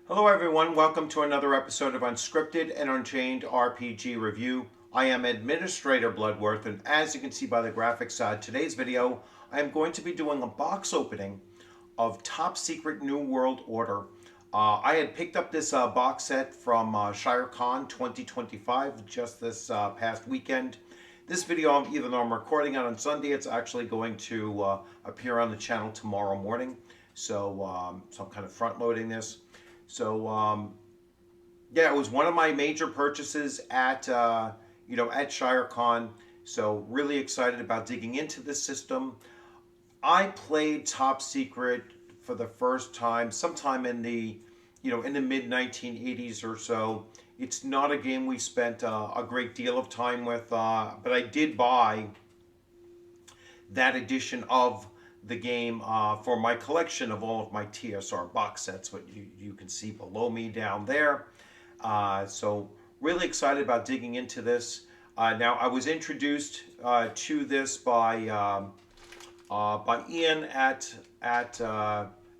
Hello everyone, welcome to another episode of Unscripted and Unchained RPG Review. I am Administrator Bloodworth, and as you can see by the graphics side, today's video, I am going to be doing a box opening of Top Secret New World Order. I had picked up this box set from ShireCon 2025 just this past weekend. This video, even though I'm recording it on Sunday, it's actually going to appear on the channel tomorrow morning. So I'm kind of front loading this. So yeah, it was one of my major purchases at at ShireCon. So really excited about digging into this system. I played Top Secret for the first time sometime in the in the mid 1980s or so. It's not a game we spent a great deal of time with, but I did buy that edition of the game for my collection of all of my TSR box sets, what you can see below me down there. So really excited about digging into this. Now I was introduced to this by Ian at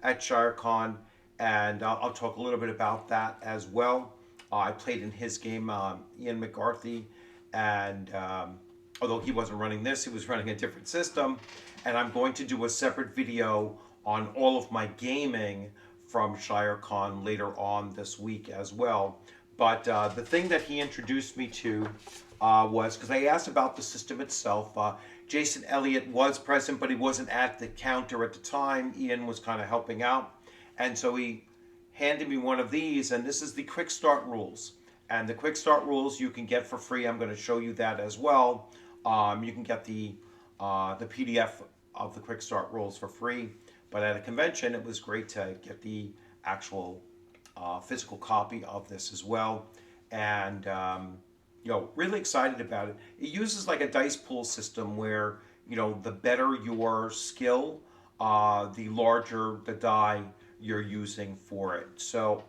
ShireCon, and I'll talk a little bit about that as well. I played in his game, Ian McCarthy, and although he wasn't running this, he was running a different system. And I'm going to do a separate video on all of my gaming from ShireCon later on this week as well. But the thing that he introduced me to was, because I asked about the system itself, Jason Elliott was present, but he wasn't at the counter at the time. Ian was kind of helping out. And so he handed me one of these, and this is the Quick Start rules. And the Quick Start rules you can get for free. I'm going to show you that as well. You can get the PDF of the Quick Start rules for free. But at a convention, it was great to get the actual physical copy of this as well. And really excited about it. It uses like a dice pool system where the better your skill, the larger the die you're using for it. So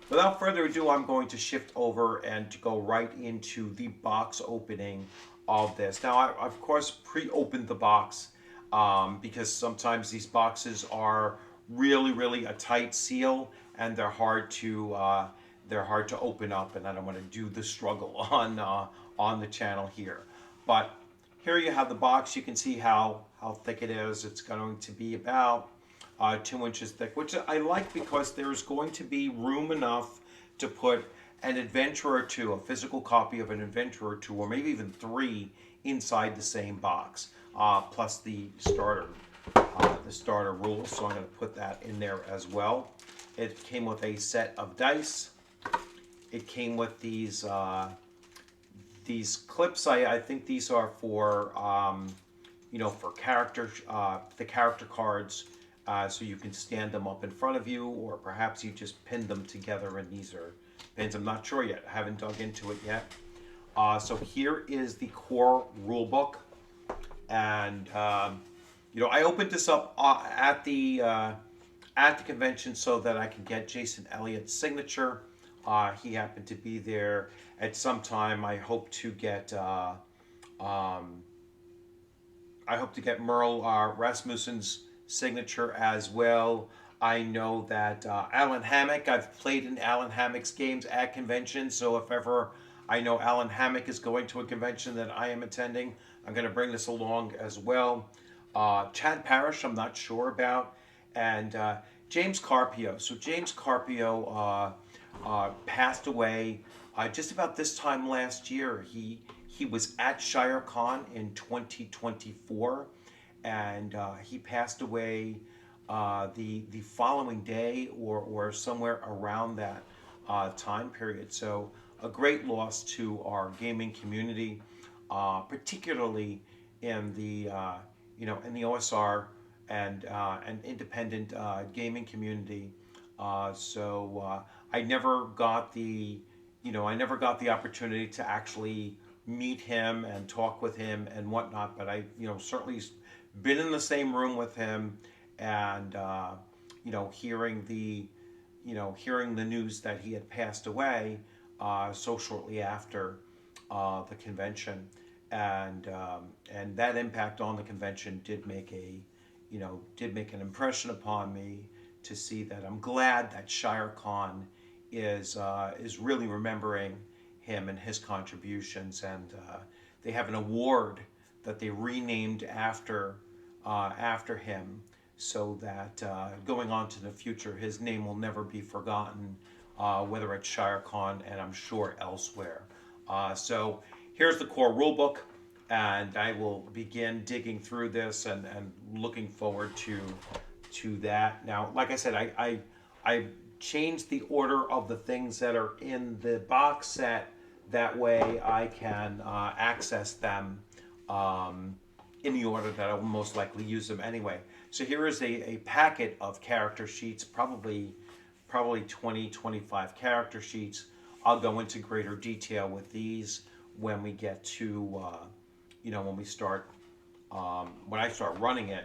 without further ado, I'm going to shift over and to go right into the box opening of this. Now, I of course pre-opened the box because sometimes these boxes are really a tight seal, and they're hard to open up, and I don't want to do the struggle on the channel here. But here you have the box. You can see how thick it is. It's going to be about 2 inches thick, which I like because there's going to be room enough to put an adventure or two, a physical copy of an adventure or two, or maybe even 3 inside the same box, plus the starter rules. So I'm going to put that in there as well. It came with a set of dice. It came with these clips. I think these are for for character the character cards. So you can stand them up in front of you, or perhaps you just pin them together, and these are pins. I'm not sure yet. I haven't dug into it yet. So here is the core rule book, and I opened this up at the convention so that I could get Jason Elliott's signature. He happened to be there at some time. I hope to get Merle Rasmussen's signature as well. I know that Alan Hammock, I've played in Alan Hammock's games at conventions, so if ever I know Alan Hammock is going to a convention that I am attending, I'm going to bring this along as well. Chad Parrish, I'm not sure about, and James Carpio. So James Carpio passed away just about this time last year. He was at ShireCon in 2024, and he passed away the following day or somewhere around that time period. So a great loss to our gaming community, particularly in the in the OSR and independent gaming community. I never got the opportunity to actually meet him and talk with him and whatnot, but I certainly been in the same room with him, and hearing the news that he had passed away so shortly after the convention, and that impact on the convention did make an impression upon me to see that. I'm glad that Shire Khan is really remembering him and his contributions, and they have an award that they renamed after him, so that going on to the future, his name will never be forgotten, whether at Shire Khan and I'm sure elsewhere. So here's the core rulebook, and I will begin digging through this and looking forward to that. Now, like I said, I changed the order of the things that are in the box set. That way I can access them in the order that I will most likely use them anyway. So here is a packet of character sheets, probably 20, 25 character sheets. I'll go into greater detail with these when we get to, when I start running it.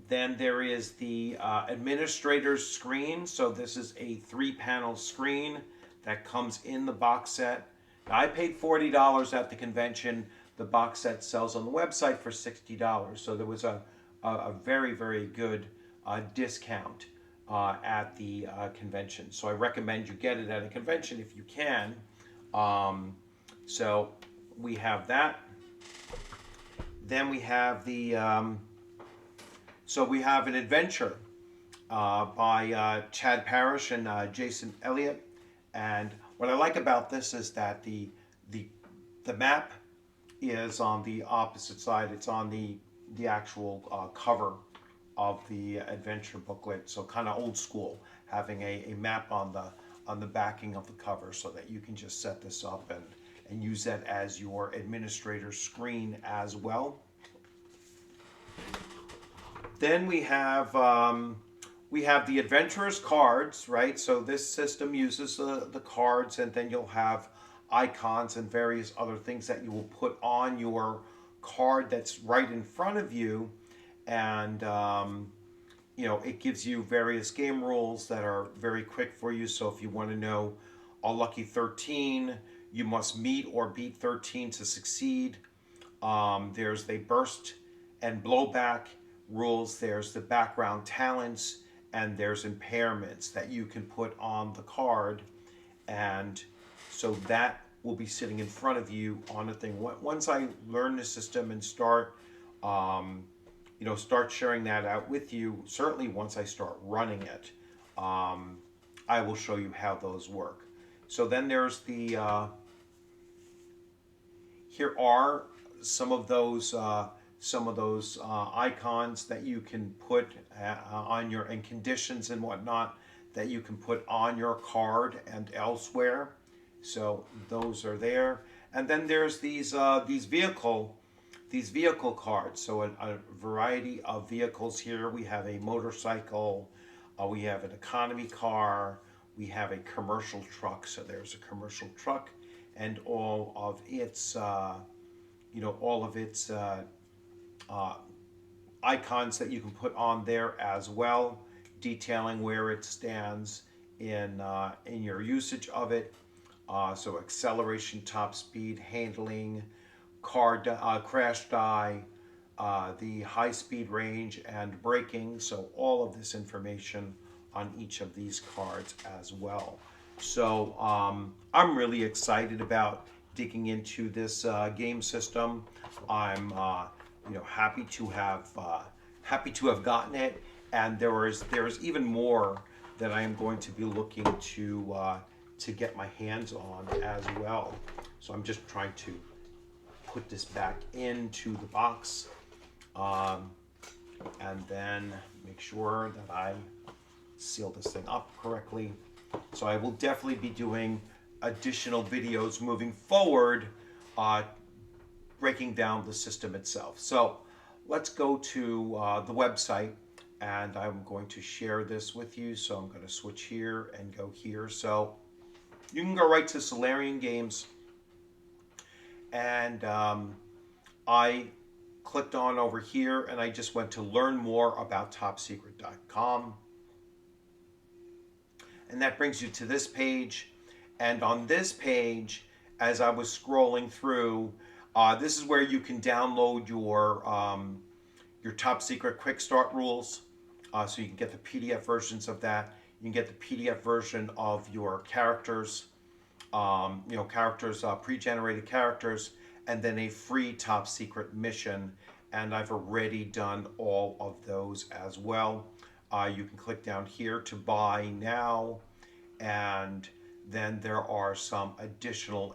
Then there is the administrator's screen. So this is a 3-panel screen that comes in the box set. Now, I paid $40 at the convention. The box set sells on the website for $60. So there was a very, very good discount at the convention. So I recommend you get it at a convention if you can. So we have that. Then we have we have an adventure by Chad Parrish and Jason Elliott. And what I like about this is that the map is on the opposite side. It's on the actual cover of the adventure booklet. So kind of old school, having a map on the backing of the cover, so that you can just set this up and use that as your administrator screen as well. Then we have the adventurer's cards, right? So this system uses the cards, and then you'll have icons and various other things that you will put on your card that's right in front of you. And it gives you various game rules that are very quick for you. So if you want to know a lucky 13, you must meet or beat 13 to succeed. There's the burst and blowback rules. There's the background talents, and there's impairments that you can put on the card. And so that will be sitting in front of you on the thing. Once I learn the system and start sharing that out with you, certainly once I start running it, I will show you how those work. So then there's here are some of those icons that you can put on your, and conditions and whatnot that you can put on your card and elsewhere. So those are there. And then there's these vehicle cards. So a variety of vehicles here. We have a motorcycle, we have an economy car, we have a commercial truck. So there's a commercial truck and all of its icons that you can put on there as well, detailing where it stands in your usage of it. So acceleration, top speed, handling, crash die, the high speed range, and braking. So all of this information on each of these cards as well. So I'm really excited about digging into this game system. I'm happy to have gotten it, and there is even more that I am going to be looking to get my hands on as well. So I'm just trying to put this back into the box, and then make sure that I seal this thing up correctly. So I will definitely be doing additional videos moving forward, breaking down the system itself. So let's go to the website, and I'm going to share this with you. So I'm going to switch here and go here. So you can go right to Solarian Games, and I clicked on over here, and I just went to learn more about topsecret.com, and that brings you to this page. And on this page, as I was scrolling through, this is where you can download your top secret quick start rules. So you can get the PDF versions of that. You can get the PDF version of your characters, characters, pre-generated characters, and then a free top secret mission. And I've already done all of those as well. You can click down here to buy now, and then there are some additional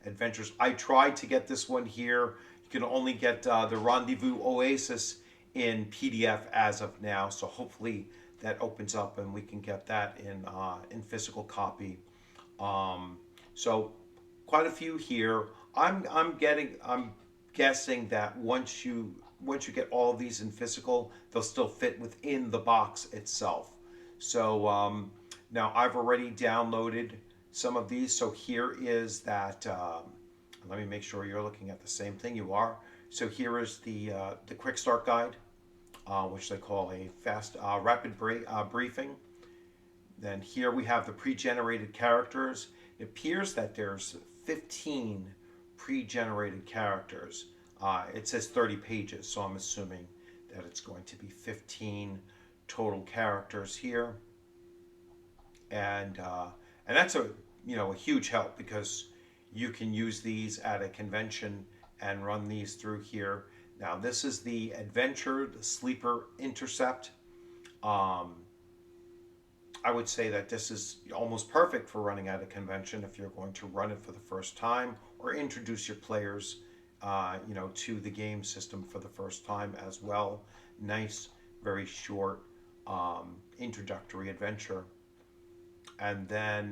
adventures. I tried to get this one here. You can only get the Rendezvous Oasis in PDF as of now, so hopefully that opens up and we can get that in physical copy. So quite a few here. I'm guessing that once you get all of these in physical, they'll still fit within the box itself. So now I've already downloaded some of these. So here is that. Let me make sure you're looking at the same thing. You are. So here is the quick start guide, which they call a fast rapid briefing. Then here we have the pre-generated characters. It appears that there's 15 pre-generated characters. It says 30 pages, so I'm assuming that it's going to be 15 total characters here. And that's a huge help, because you can use these at a convention and run these through here. Now this is the Adventure, the Sleeper Intercept. I would say that this is almost perfect for running at a convention if you're going to run it for the first time or introduce your players, to the game system for the first time as well. Nice, very short introductory adventure. And then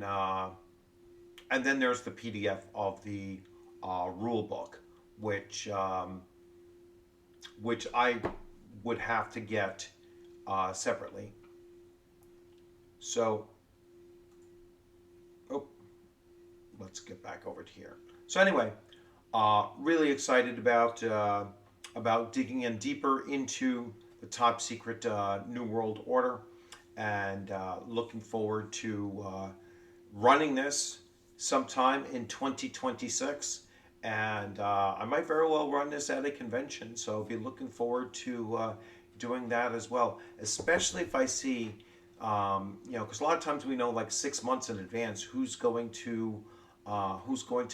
there's the PDF of the rule book, which I would have to get separately. So, let's get back over to here. So anyway, really excited about digging in deeper into the top secret New World Order, and looking forward to running this sometime in 2026. And I might very well run this at a convention, so I'll be looking forward to doing that as well, especially if I see because a lot of times we know like 6 months in advance who's going to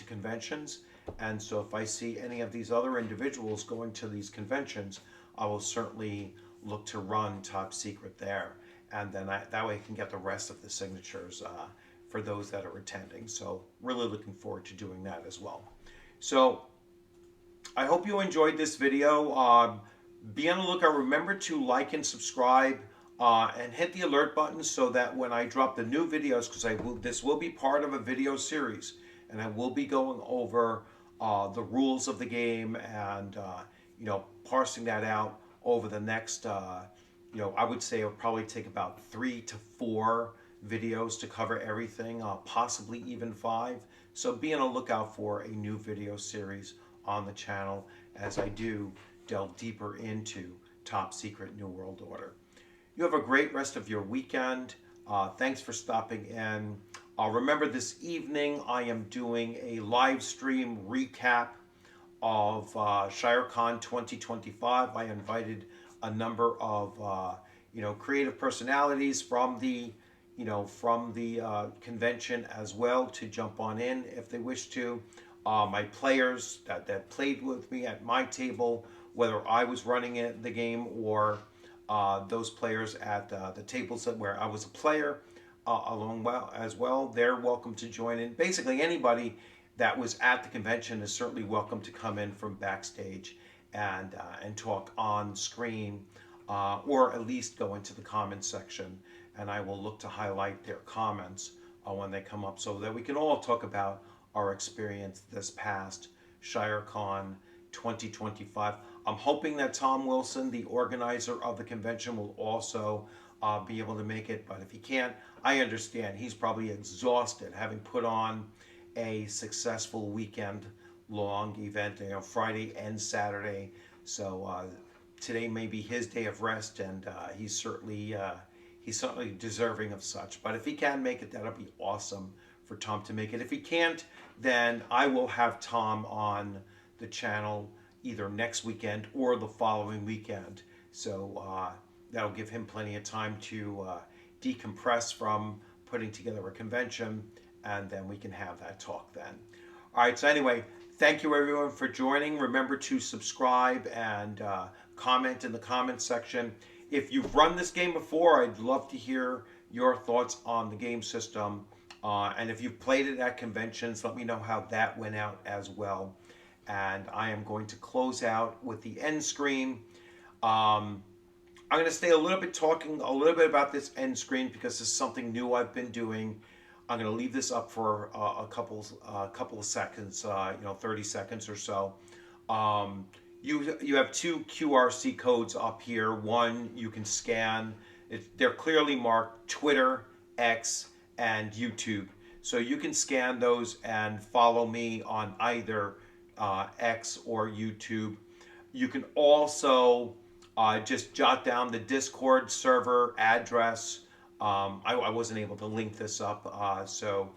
conventions. And so if I see any of these other individuals going to these conventions, I will certainly look to run top secret there, and then that way I can get the rest of the signatures for those that are attending. So really looking forward to doing that as well. So I hope you enjoyed this video. Be on the lookout. Remember to like and subscribe. And hit the alert button so that when I drop the new videos, because this will be part of a video series, and I will be going over the rules of the game and parsing that out over the next I would say it'll probably take about 3 to 4 videos to cover everything, possibly even 5. So be on the lookout for a new video series on the channel as I do delve deeper into Top Secret New World Order. You have a great rest of your weekend. Thanks for stopping in. Remember, this evening I am doing a live stream recap of ShireCon 2025. I invited a number of creative personalities from the convention as well to jump on in if they wish to. My players that played with me at my table, whether I was running the game or those players at the tables where I was a player as well, they're welcome to join in. Basically, anybody that was at the convention is certainly welcome to come in from backstage and talk on screen, or at least go into the comments section, and I will look to highlight their comments when they come up, so that we can all talk about our experience this past ShireCon 2025. I'm hoping that Tom Wilson, the organizer of the convention, will also be able to make it, but if he can't, I understand. He's probably exhausted having put on a successful weekend-long event, Friday and Saturday. So today may be his day of rest, and he's certainly deserving of such. But if he can make it, that'll be awesome for Tom to make it. If he can't, then I will have Tom on the channel either next weekend or the following weekend. So That'll give him plenty of time to decompress from putting together a convention, and then we can have that talk then. All right, so anyway, thank you everyone for joining. Remember to subscribe and comment in the comments section. If you've run this game before, I'd love to hear your thoughts on the game system. And if you've played it at conventions, let me know how that went out as well. And I am going to close out with the end screen. I'm going to stay talking a little bit about this end screen because this is something new I've been doing. I'm going to leave this up for a couple of seconds, 30 seconds or so. You have two QRC codes up here. One you can scan. They're clearly marked Twitter, X, and YouTube. So you can scan those and follow me on either X or YouTube. You can also just jot down the Discord server address. I wasn't able to link this up, so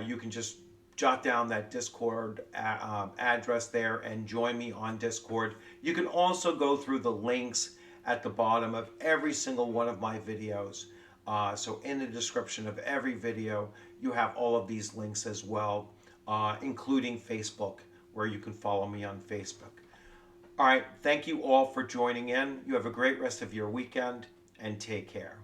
you can just jot down that Discord address there and join me on Discord. You can also go through the links at the bottom of every single one of my videos. So in the description of every video, you have all of these links as well, including Facebook, where you can follow me on Facebook. All right, thank you all for joining in. You have a great rest of your weekend, and take care.